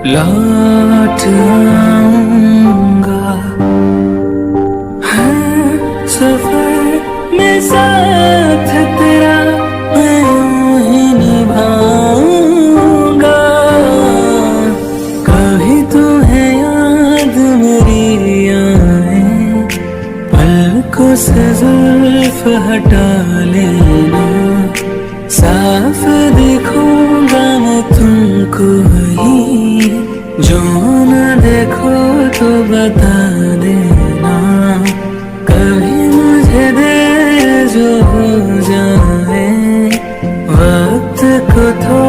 लौट आऊंगा, है सफर में साथ तेरा मैं यूं ही निभाऊंगा। कभी तुम्हें याद मेरी आए, पलकों से जुल्फ हटा लेना, साफ दिखूंगा मैं तुमको ही, जो न देखो तो बता देना। कभी मुझे देर जो हो जाए, वक्त को थोड़ा